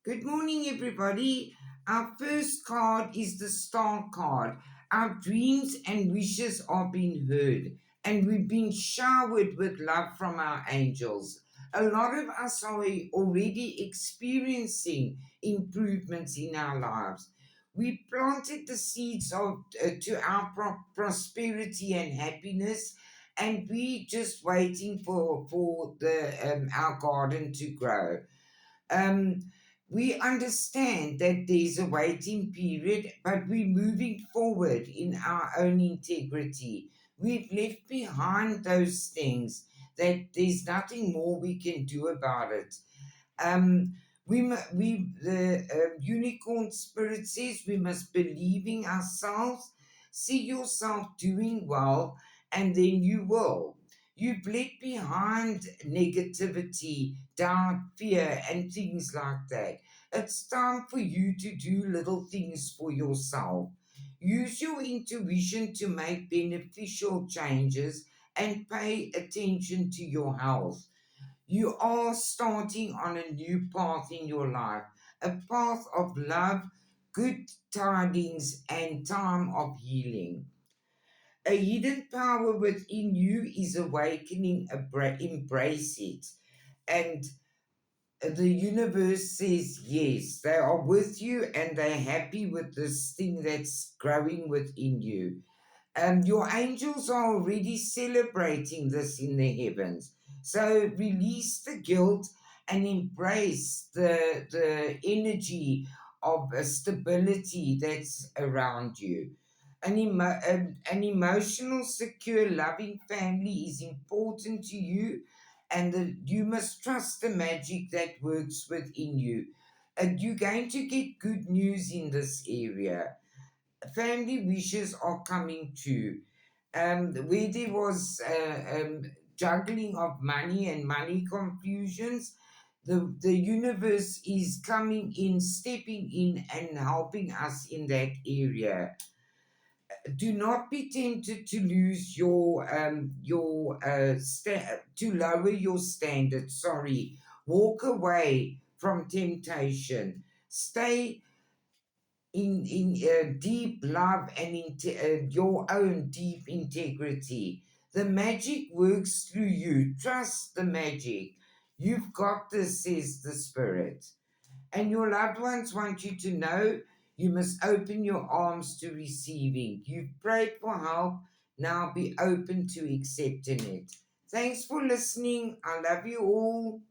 Good morning, everybody. Our first card is the star card. Our dreams and wishes are being heard, and we've been showered with love from our angels. A lot of us are already experiencing improvements in our lives. We planted the seeds of to our prosperity and happiness, and we just waiting for the our garden to grow. Um, we understand that there's a waiting period, but we're moving forward in our own integrity. We've left behind those things that there's nothing more we can do about it. Um, the unicorn spirit says we must believe in ourselves, see yourself doing well, and then you will. You've left behind negativity, doubt, fear, and things like that. It's time for you to do little things for yourself. Use your intuition to make beneficial changes and pay attention to your health. You are starting on a new path in your life, a path of love, good tidings, and time of healing. A hidden power within you is awakening, embrace it. And the universe says yes, they are with you and they're happy with this thing that's growing within you. Your angels are already celebrating this in the heavens. So release the guilt and embrace the energy of stability that's around you. An emotional, secure, loving family is important to you, and you must trust the magic that works within you. And you're going to get good news in this area. Family wishes are coming true. Where there was juggling of money and money confusions, the universe is coming in, stepping in, and helping us in that area. Do not be tempted to lose to lower your standard. Sorry, walk away from temptation. Stay in deep love and your own deep integrity. The magic works through you. Trust the magic. You've got this, says the Spirit. And your loved ones want you to know you must open your arms to receiving. You've prayed for help. Now be open to accepting it. Thanks for listening. I love you all.